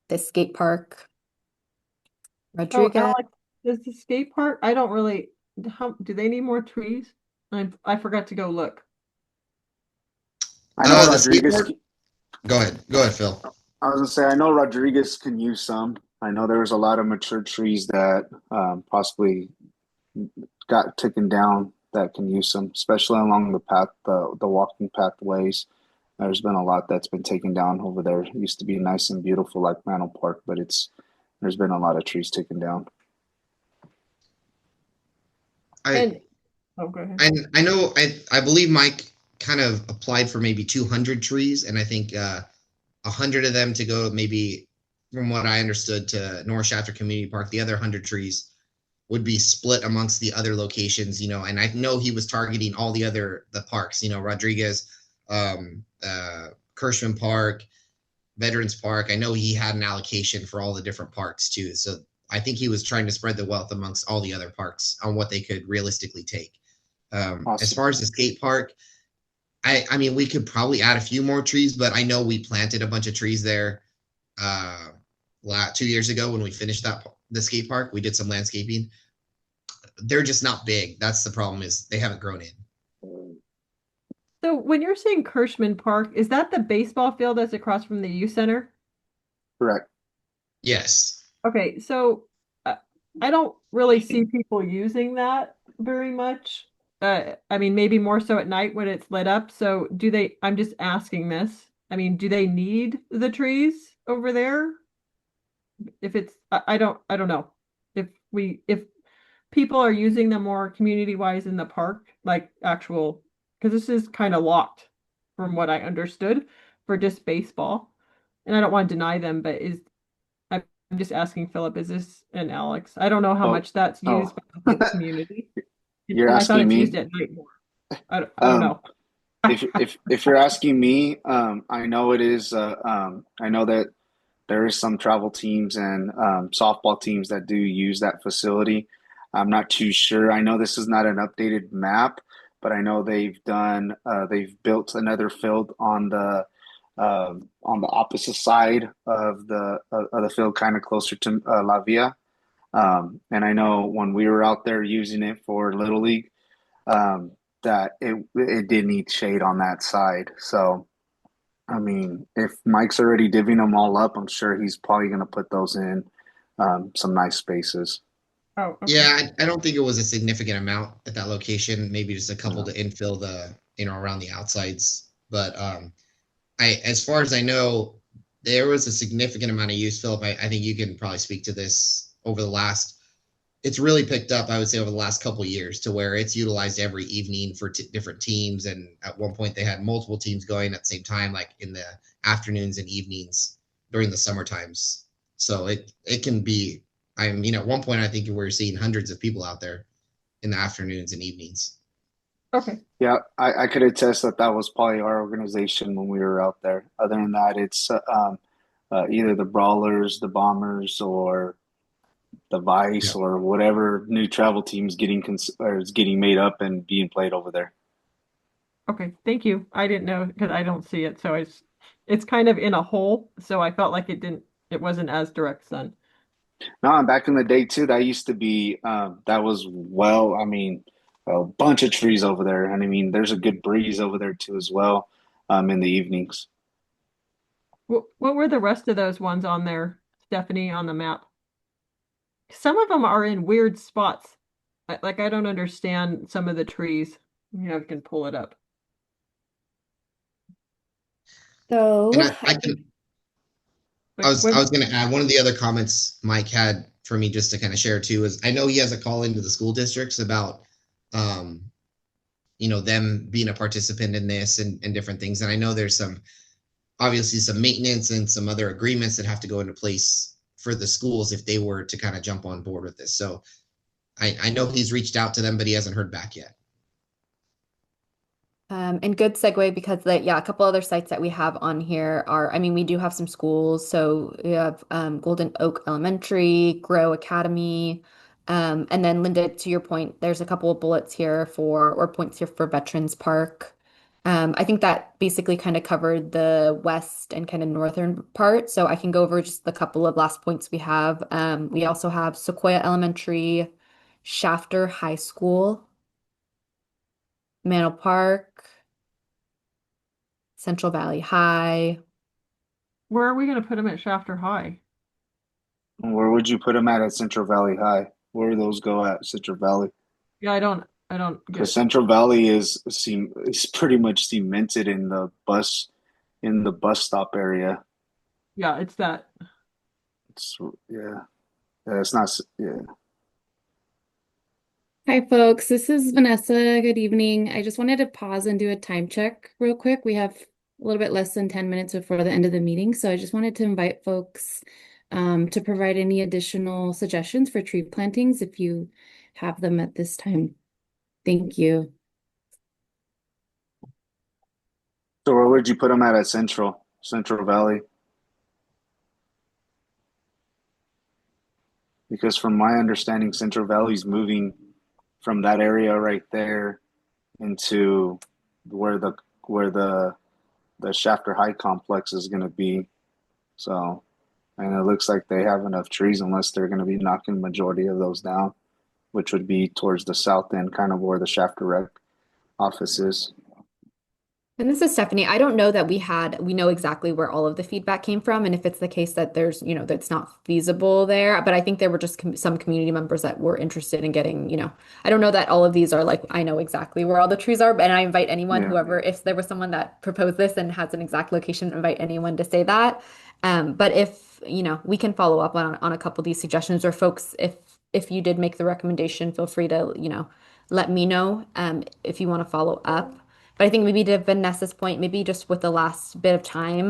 the skate park, Oh, Rodriguez. Alex, does the skate park? I don't really. How do they need more trees? I forgot to go look. I know The Rodriguez. skateboard. Go ahead, Phil. I was gonna say I know Rodriguez can use some. I know there was a lot of mature trees that possibly got taken down that can use some, especially along the path, the walking pathways. There's been a lot that's been taken down over there. It used to be nice and beautiful like Mantle Park, but there's been a lot of trees taken down. I And oh, go ahead. I know I believe Mike kind of applied for maybe 200 trees, and I think 100 of them to go maybe, from what I understood, to North Shafter Community Park. The other 100 trees would be split amongst the other locations, and I know he was targeting all the parks, Rodriguez, Kirschman Park, Veterans Park. I know he had an allocation for all the different parks too. So I think he was trying to spread the wealth amongst all the other parks on what they could realistically take. As Awesome. far as the skate park, I mean, we could probably add a few more trees, but I know we planted a bunch of trees there 2 years ago when we finished the skate park. We did some landscaping. They're just not big. That's the problem, is they haven't grown in. So when you're saying Kirschman Park, is that the baseball field that's across from the youth center? Correct. Yes. Okay, so I don't really see people using that very much. I mean, maybe more so at night when it's lit up. So I'm just asking this. I mean, do they need the trees over there? If it's, I don't know. If people are using them more community wise in the park, like actual, because this is kind of locked from what I understood for just baseball. And I don't want to deny them, but I'm just asking Philip, is this and Alex? I don't know how Oh, much that's used oh. by the community. You're And I thought asking it's used me. at night more. I don't Um, know. if you're asking me, I know it is. I know that there is some travel teams and softball teams that do use that facility. I'm not too sure. I know this is not an updated map, but I know they've built another field on the opposite side of the field, kind of closer to La Via. And I know when we were out there using it for Little League, um, that it did need shade on that side. So I mean, if Mike's already divvying them all up, I'm sure he's probably going to put those in some nice spaces. Oh, okay. Yeah, I don't think it was a significant amount at that location. Maybe just a couple No. to infill around the outsides. But as far as I know, there was a significant amount of use, Philip. I think you can probably speak to this over the last. It's really picked up, I would say, over the last couple of years to where it's utilized every evening for different teams. And at one point, they had multiple teams going at the same time, like in the afternoons and evenings during the summer times. So it can be. I mean, at one point, I think we were seeing hundreds of people out there in the afternoons and evenings. Okay. Yeah, I could attest that that was probably our organization when we were out there. Other than that, it's either the Brawlers, the Bombers, or the Yeah. Vice, or whatever new travel teams or is getting made up and being played over there. Okay. Thank you. I didn't know because I don't see it, so it's kind of in a hole, so I felt like it wasn't as direct sun. No, and back in the day too, that used to be that was well, I mean, a bunch of trees over there, and I mean, there's a good breeze over there too as well, in the evenings. What were the rest of those ones on there, Stephanie, on the map? Some of them are in weird spots. Like I don't understand some of the trees. You know, I can pull it up. And So I can Like I was going to add one of the other comments Mike had for me just to kind of share too is I know he has a call into the school districts about um, them being a participant in this and different things. And I know there's obviously some maintenance and some other agreements that have to go into place for the schools if they were to kind of jump on board with this. So I know he's reached out to them, but he hasn't heard back yet. And good segue because a couple other sites that we have on here are, I mean, we do have some schools. So we have Golden Oak Elementary, Grow Academy, and then Linda, to your point, there's a couple of bullets here or points here for Veterans Park. I think that basically kind of covered the west and kind of northern part. So I can go over just the couple of last points we have. We also have Sequoia Elementary, Shafter High School, Manor Park, Central Valley High. where are we going to put them at Shafter High? Where would you put them at Central Valley High? Where do those go at Central Valley? Yeah, I don't Because get. Central Valley is pretty much cemented in the bus stop area. Yeah, it's that. It's yeah, yeah, it's not yeah. Hi, folks. This is Vanessa. Good evening. I just wanted to pause and do a time check real quick. We have a little bit less than 10 minutes before the end of the meeting, so I just wanted to invite folks to provide any additional suggestions for tree plantings if you have them at this time. Thank you. So where would you put them at Central Valley? Because from my understanding, Central Valley's moving from that area right there into where the Shafter High complex is going to be. So, and it looks like they have enough trees unless they're going to be knocking the majority of those down, which would be towards the south end, kind of where the Shafter Rec office is. And this is Stephanie. I don't know that we know exactly where all of the feedback came from, and if it's the case that that's not feasible there. But I think there were just some community members that were interested in getting. I don't know that all of these are like, I know exactly where all the trees are, and I invite anyone, Yeah. whoever, if there was someone that proposed this and has an exact location, invite anyone to say that. But if, we can follow up on a couple of these suggestions, or folks, if you did make the recommendation, feel free to, let me know, if you want to follow up. But I think maybe to Vanessa's point, maybe just with the last bit of time,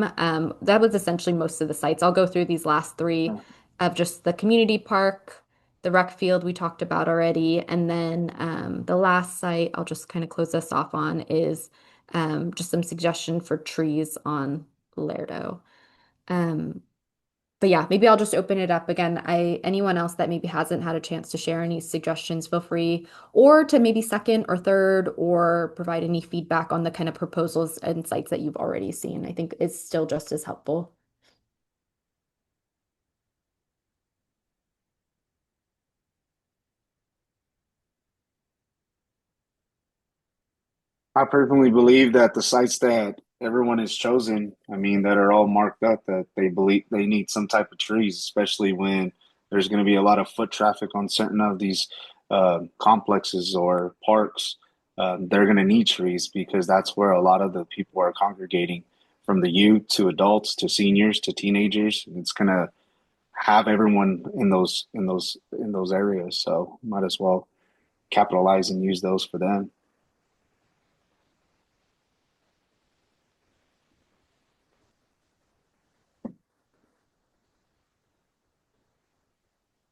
that was essentially most of the sites. I'll go through these last three of just the community park, the rec field we talked about already, and then the last site I'll just kind of close us off on is just some suggestion for trees on Lerdo. Um, But yeah, maybe I'll just open it up again. Anyone else that maybe hasn't had a chance to share any suggestions, feel free, or to maybe second or third, or provide any feedback on the kind of proposals and sites that you've already seen. I think it's still just as helpful. I personally believe that the sites that everyone has chosen, I mean, that are all marked up, that they believe they need some type of trees, especially when there's going to be a lot of foot traffic on certain of these complexes or parks. They're going to need trees because that's where a lot of the people are congregating, from the youth to adults to seniors to teenagers. It's going to have everyone in those areas. So might as well capitalize and use those for them.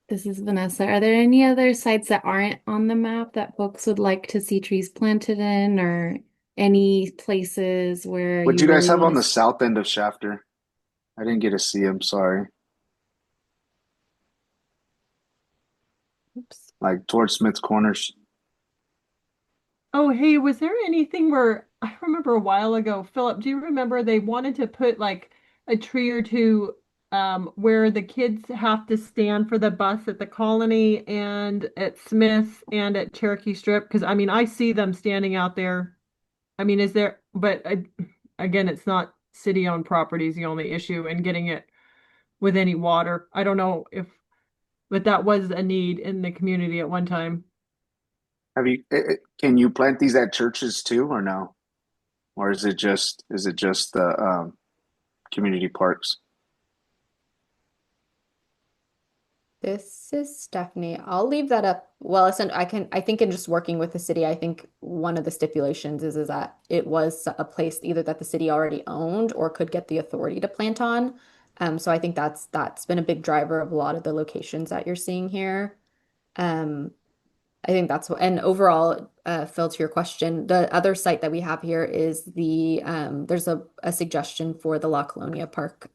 This is Vanessa. Are there any other sites that aren't on the map that folks would like to see trees planted in, or any places where What you you guys really have want on to the south end of Shafter? I didn't get to see him, sorry. Oops. Like towards Smith's Corners. Oh, hey, was there anything where I remember a while ago, Philip, do you remember they wanted to put like a tree or two where the kids have to stand for the bus at the Colony and at Smith and at Cherokee Strip? Because I mean, I see them standing out there. I mean, is there, but again, it's not city-owned property is the only issue and getting it with any water. I don't know if, but that was a need in the community at one time. Have you can you plant these at churches too or no? Or is it just the community parks? This is Stephanie. I'll leave that up. Well, I think in just working with the city, I think one of the stipulations is that it was a place either that the city already owned or could get the authority to plant on. So I think that's been a big driver of a lot of the locations that you're seeing here. Um, I think that's what, and overall, Phil, to your question, the other site that we have here is there's a suggestion for the La Colonia Park,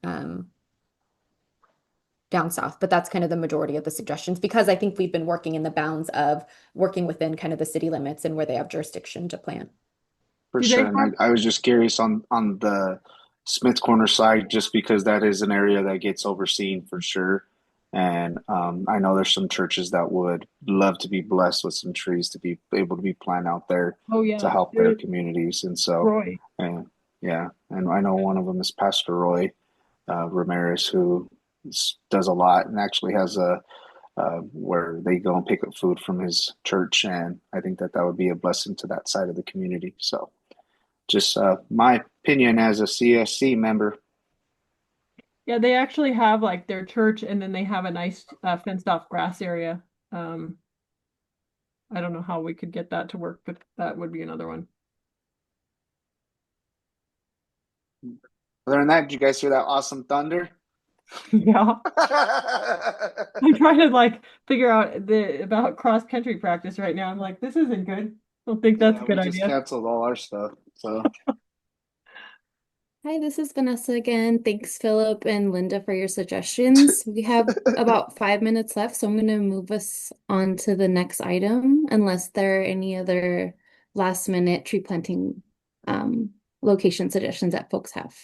down south, but that's kind of the majority of the suggestions because I think we've been working in the bounds of working within kind of the city limits and where they have jurisdiction to plant. For Do they sure. And have I was just curious on the Smith's Corner side, just because that is an area that gets overseen for sure. And I know there's some churches that would love to be blessed with some trees to be able to be planted out there Oh to yeah, help their there's communities. And so, Roy. and yeah, and I know one of them is Pastor Roy Ramirez, who does a lot and actually has a where they go and pick up food from his church, and I think that that would be a blessing to that side of the community. So, just my opinion as a CSC member. Yeah, they actually have like their church and then they have a nice fenced off grass area. Um, I don't know how we could get that to work, but that would be another one. Other than that, did you guys hear that awesome thunder? Yeah. I'm trying to like figure out the about cross country practice right now. I'm like, this isn't good. I don't think that's a Yeah, good we just idea. canceled all our stuff. So, Hi, this is Vanessa again. Thanks, Philip and Linda, for your suggestions. We have about 5 minutes left, so I'm going to move us on to the next item, unless there are any other last minute tree planting location suggestions that folks have.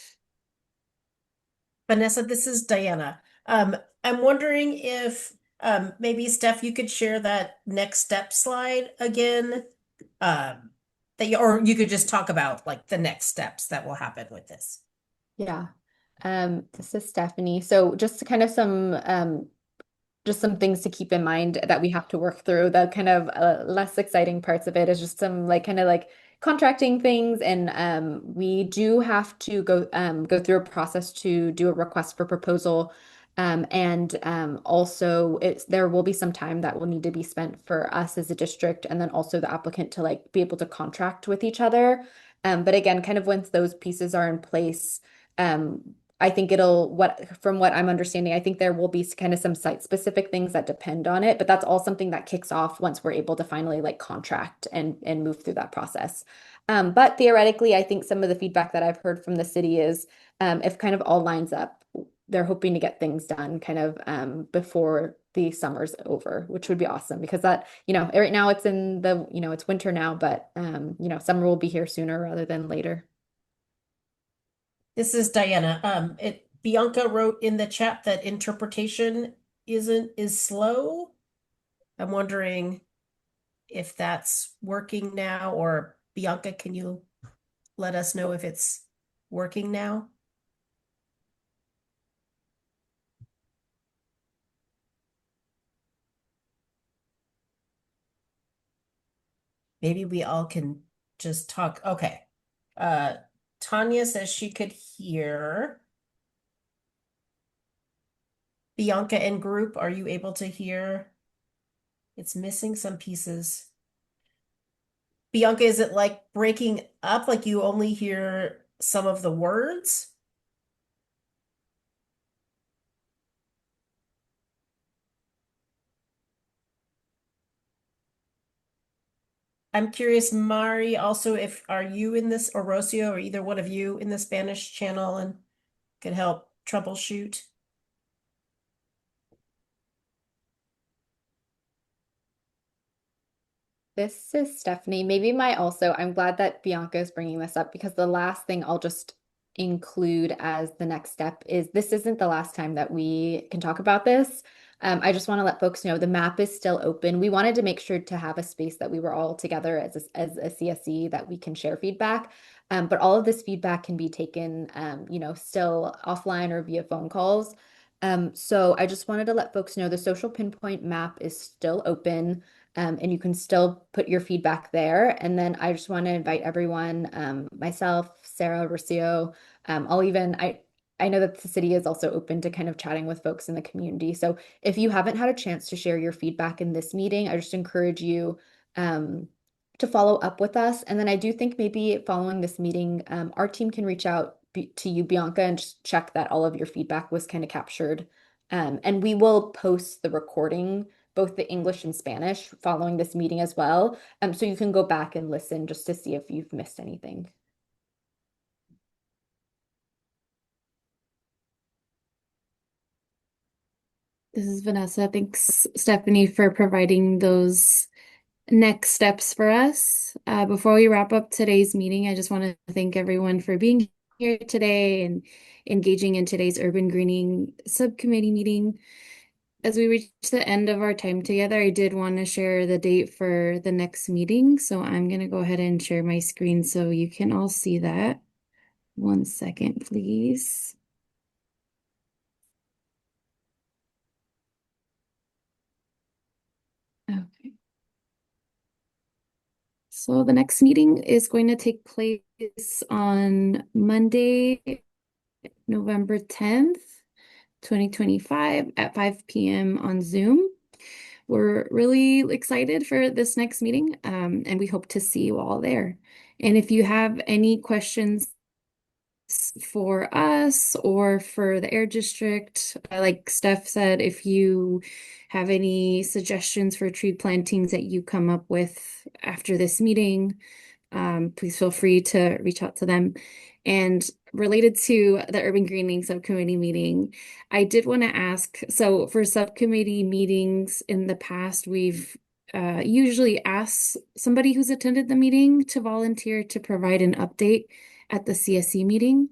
Vanessa, this is Diana. I'm wondering if maybe Steph, you could share that next step slide again. Or you could just talk about like the next steps that will happen with this. Yeah. This is Stephanie. So just to kind of just some things to keep in mind that we have to work through. The kind of less exciting parts of it is just some like kind of like contracting things, and we do have to go through a process to do a request for proposal. And also there will be some time that will need to be spent for us as a district and then also the applicant to like be able to contract with each other. But again, kind of once those pieces are in place, I think from what I'm understanding, I think there will be kind of some site specific things that depend on it, but that's all something that kicks off once we're able to finally like contract and move through that process. But theoretically, I think some of the feedback that I've heard from the city is if kind of all lines up, they're hoping to get things done kind of before the summer's over, which would be awesome because that, right now it's in the, it's winter now, but summer will be here sooner rather than later. This is Diana. Bianca wrote in the chat that interpretation is slow. I'm wondering if that's working now, or Bianca, can you let us know if it's working now? Maybe we all can just talk. Okay. Tanya says she could hear. Bianca and group, are you able to hear? It's missing some pieces. Bianca, is it like breaking up, like you only hear some of the words? I'm curious, Mari, also, if are you in this, or Rocio, or either one of you in the Spanish channel and could help troubleshoot? This is Stephanie. Maybe I'm glad that Bianca is bringing this up because the last thing I'll just include as the next step is this isn't the last time that we can talk about this. I just want to let folks know the map is still open. We wanted to make sure to have a space that we were all together as a CSC that we can share feedback. But all of this feedback can be taken, still offline or via phone calls. So I just wanted to let folks know the social pinpoint map is still open. And you can still put your feedback there. And then I just want to invite everyone, myself, Sarah, Rocio, I know that the city is also open to kind of chatting with folks in the community. So if you haven't had a chance to share your feedback in this meeting, I just encourage you to follow up with us. And then I do think maybe following this meeting, our team can reach out to you, Bianca, and just check that all of your feedback was kind of captured. And we will post the recording, both the English and Spanish, following this meeting as well. So you can go back and listen just to see if you've missed anything. This is Vanessa. Thanks, Stephanie, for providing those next steps for us. Before we wrap up today's meeting, I just want to thank everyone for being here today and engaging in today's urban greening subcommittee meeting. As we reach the end of our time together, I did want to share the date for the next meeting. So I'm going to go ahead and share my screen so you can all see that. 1 second, please. Okay. So the next meeting is going to take place on Monday, November 10th, 2025 at 5 p.m. on Zoom. We're really excited for this next meeting, and we hope to see you all there. And if you have any questions for us or for the Air District, like Steph said, if you have any suggestions for tree plantings that you come up with after this meeting, please feel free to reach out to them. And related to the Urban Greening Subcommittee meeting, I did want to ask, so for subcommittee meetings in the past, we've usually asked somebody who's attended the meeting to volunteer to provide an update at the CSC meeting.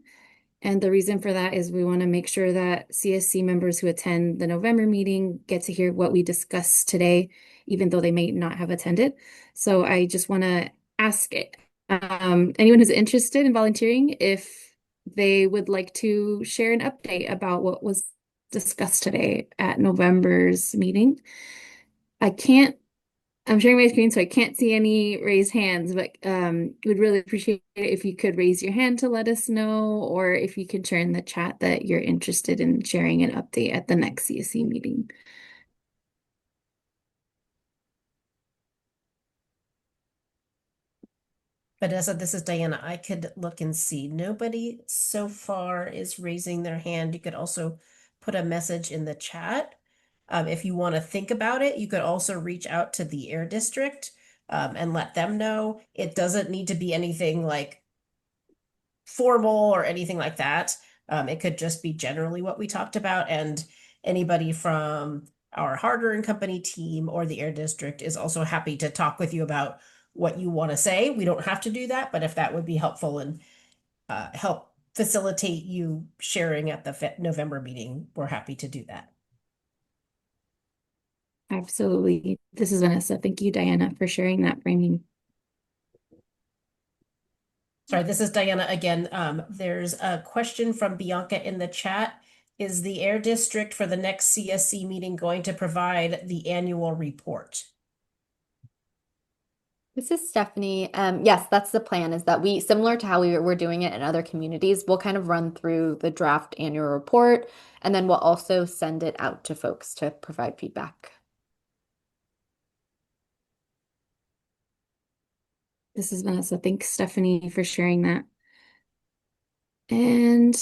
And the reason for that is we want to make sure that CSC members who attend the November meeting get to hear what we discussed today, even though they may not have attended. So I just want to ask anyone who's interested in volunteering if they would like to share an update about what was discussed today at November's meeting. I'm sharing my screen, so I can't see any raised hands, but would really appreciate it if you could raise your hand to let us know, or if you could share in the chat that you're interested in sharing an update at the next CSC meeting. Vanessa, this is Diana. I could look and see. Nobody so far is raising their hand. You could also put a message in the chat. If you want to think about it, you could also reach out to the Air District and let them know. It doesn't need to be anything like formal or anything like that. It could just be generally what we talked about, and anybody from our Harder and Company team or the Air District is also happy to talk with you about what you want to say. We don't have to do that, but if that would be helpful and help facilitate you sharing at the November meeting, we're happy to do that. Absolutely. This is Vanessa. Thank you, Diana, for sharing that framing. Sorry, this is Diana again. There's a question from Bianca in the chat. Is the Air District for the next CSC meeting going to provide the annual report? This is Stephanie. Yes, that's the plan, is that we, similar to how we're doing it in other communities, we'll kind of run through the draft annual report, and then we'll also send it out to folks to provide feedback. This is Vanessa. Thanks, Stephanie, for sharing that. And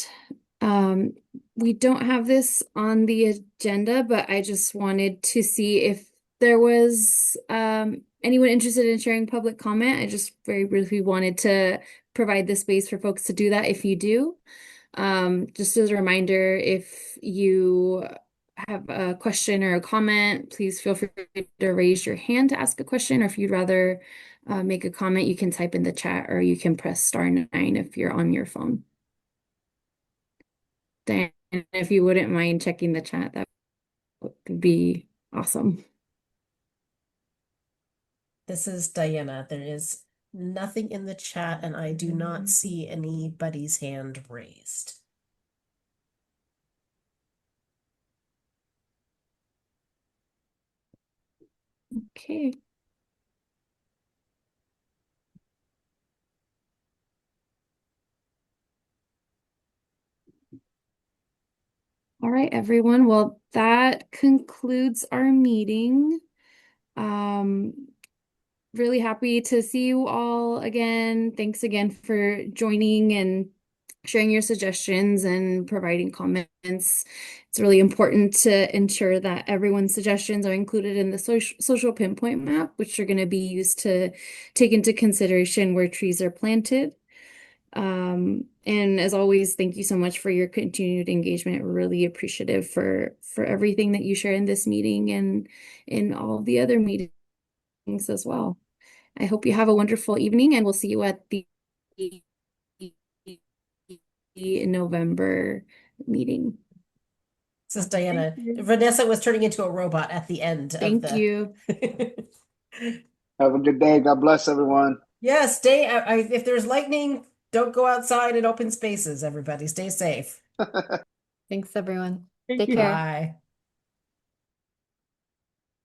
we don't have this on the agenda, but I just wanted to see if there was anyone interested in sharing public comment. I just very briefly wanted to provide the space for folks to do that if you do. Just as a reminder, if you have a question or a comment, please feel free to raise your hand to ask a question, or if you'd rather make a comment, you can type in the chat or you can press *9 if you're on your phone. Diane, if you wouldn't mind checking the chat, that would be awesome. This is Diana. There is nothing in the chat, and I do not see anybody's hand raised. Okay. All right, everyone. Well, that concludes our meeting. Really happy to see you all again. Thanks again for joining and sharing your suggestions and providing comments. It's really important to ensure that everyone's suggestions are included in the social pinpoint map, which are going to be used to take into consideration where trees are planted. And as always, thank you so much for your continued engagement. We're really appreciative for everything that you share in this meeting and in all of the other meetings as well. I hope you have a wonderful evening, and we'll see you at the November meeting. This is Diana. Vanessa was turning into a robot at the end of Thank the. you. Have a good day. God bless everyone. Yeah, stay. If there's lightning, don't go outside in open spaces, everybody. Stay safe. Thanks, everyone. Thank Take you. care. Bye.